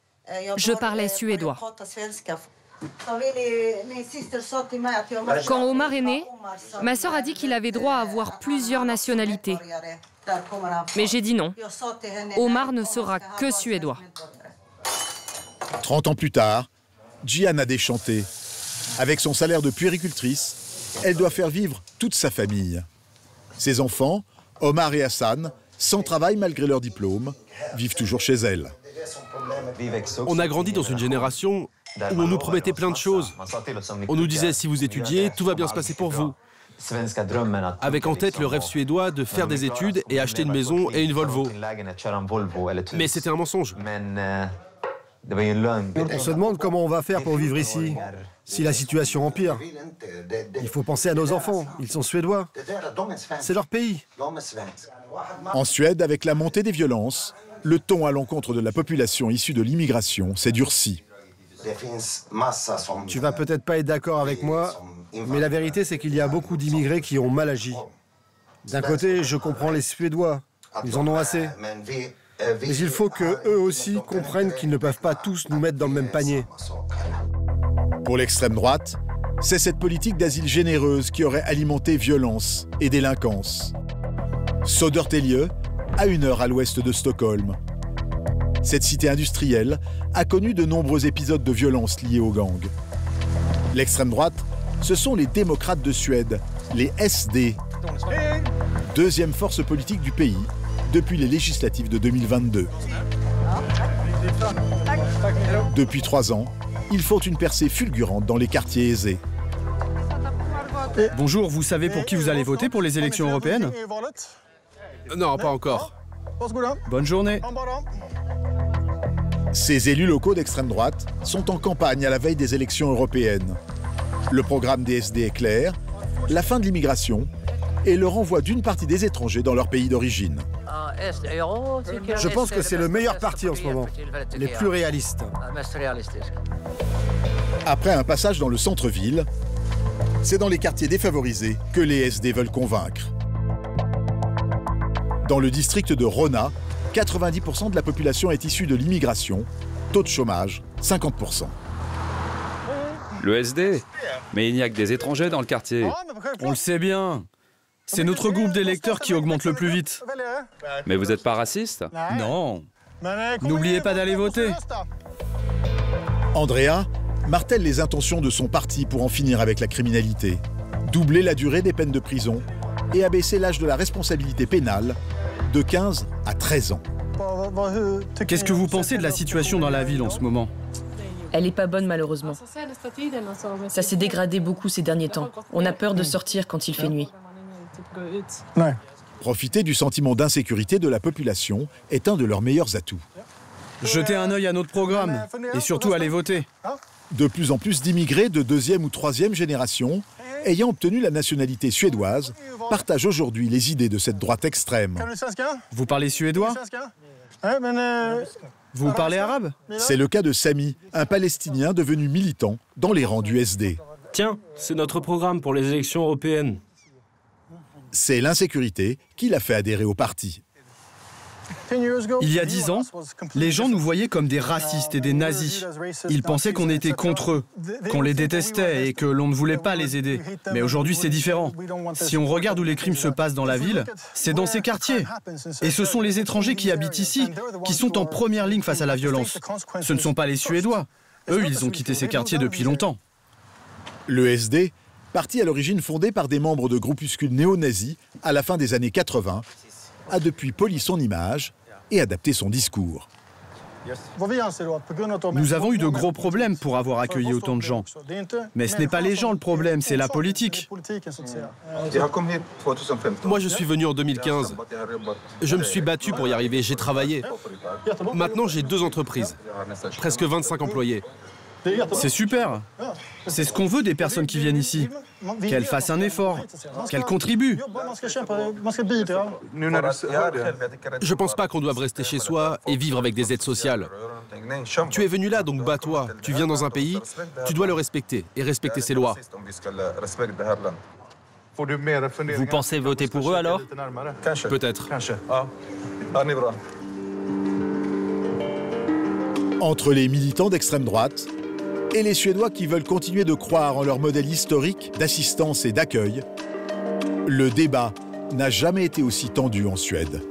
S5: je parlais suédois. Quand Omar est né, ma sœur a dit qu'il avait droit à avoir plusieurs nationalités. Mais j'ai dit non. Omar ne sera que suédois.
S1: 30 ans plus tard, Gian a déchanté. Avec son salaire de puéricultrice, elle doit faire vivre toute sa famille. Ses enfants, Omar et Hassan, sans travail malgré leur diplôme, vivent toujours chez elle.
S2: On a grandi dans une génération où on nous promettait plein de choses. On nous disait, si vous étudiez, tout va bien se passer pour vous. Avec en tête le rêve suédois de faire des études et acheter une maison et une Volvo. Mais c'était un mensonge.
S18: On se demande comment on va faire pour vivre ici, si la situation empire. Il faut penser à nos enfants, ils sont suédois. C'est leur pays.
S1: En Suède, avec la montée des violences, le ton à l'encontre de la population issue de l'immigration s'est durci.
S18: Tu vas peut-être pas être d'accord avec moi, mais la vérité c'est qu'il y a beaucoup d'immigrés qui ont mal agi. D'un côté, je comprends les Suédois, ils en ont assez. Mais il faut qu'eux aussi comprennent qu'ils ne peuvent pas tous nous mettre dans le même panier.
S1: Pour l'extrême droite, c'est cette politique d'asile généreuse qui aurait alimenté violence et délinquance. Södertälje, à 1 heure à l'ouest de Stockholm. Cette cité industrielle a connu de nombreux épisodes de violence liés aux gangs. L'extrême droite, ce sont les démocrates de Suède, les SD, deuxième force politique du pays depuis les législatives de 2022. Depuis 3 ans, ils font une percée fulgurante dans les quartiers aisés.
S7: Bonjour, vous savez pour qui vous allez voter pour les élections européennes?
S2: Non, pas encore.
S7: Bonne journée.
S1: Ces élus locaux d'extrême droite sont en campagne à la veille des élections européennes. Le programme des SD est clair, la fin de l'immigration et le renvoi d'une partie des étrangers dans leur pays d'origine.
S18: Je pense que c'est le meilleur parti en ce moment, les plus réalistes.
S1: Après un passage dans le centre-ville, c'est dans les quartiers défavorisés que les SD veulent convaincre. Dans le district de Rona, 90% de la population est issue de l'immigration, taux de chômage 50%.
S6: Le SD? Mais il n'y a que des étrangers dans le quartier.
S7: On le sait bien. C'est notre groupe d'électeurs qui augmente le plus vite.
S6: Mais vous n'êtes pas raciste?
S7: Non. N'oubliez pas d'aller voter.
S1: Andrea martèle les intentions de son parti pour en finir avec la criminalité, doubler la durée des peines de prison et abaisser l'âge de la responsabilité pénale de 15 à 13 ans.
S7: Qu'est-ce que vous pensez de la situation dans la ville en ce moment?
S11: Elle n'est pas bonne malheureusement. Ça s'est dégradé beaucoup ces derniers temps. On a peur de sortir quand il fait nuit.
S1: Profiter du sentiment d'insécurité de la population est un de leurs meilleurs atouts.
S7: Jetez un œil à notre programme et surtout allez voter.
S1: De plus en plus d'immigrés de 2e ou 3e génération, ayant obtenu la nationalité suédoise, partagent aujourd'hui les idées de cette droite extrême.
S7: Vous parlez suédois? Vous parlez arabe?
S1: C'est le cas de Sami, un Palestinien devenu militant dans les rangs du SD.
S17: Tiens, c'est notre programme pour les élections européennes.
S1: C'est l'insécurité qui l'a fait adhérer au parti.
S7: Il y a 10 ans, les gens nous voyaient comme des racistes et des nazis. Ils pensaient qu'on était contre eux, qu'on les détestait et que l'on ne voulait pas les aider. Mais aujourd'hui, c'est différent. Si on regarde où les crimes se passent dans la ville, c'est dans ces quartiers. Et ce sont les étrangers qui habitent ici, qui sont en première ligne face à la violence. Ce ne sont pas les Suédois. Eux, ils ont quitté ces quartiers depuis longtemps.
S1: Le SD, parti à l'origine fondé par des membres de groupuscules néo-nazis à la fin des années 80, a depuis poli son image et adapté son discours.
S7: Nous avons eu de gros problèmes pour avoir accueilli autant de gens. Mais ce n'est pas les gens le problème, c'est la politique.
S2: Moi, je suis venu en 2015. Je me suis battu pour y arriver, j'ai travaillé. Maintenant, j'ai 2 entreprises, presque 25 employés.
S7: C'est super. C'est ce qu'on veut des personnes qui viennent ici. Qu'elles fassent un effort, qu'elles contribuent.
S2: Je pense pas qu'on doive rester chez soi et vivre avec des aides sociales. Tu es venu là, donc bats-toi. Tu viens dans un pays, tu dois le respecter et respecter ses lois.
S8: Vous pensez voter pour eux alors?
S2: Peut-être.
S1: Entre les militants d'extrême droite et les Suédois qui veulent continuer de croire en leur modèle historique d'assistance et d'accueil, le débat n'a jamais été aussi tendu en Suède.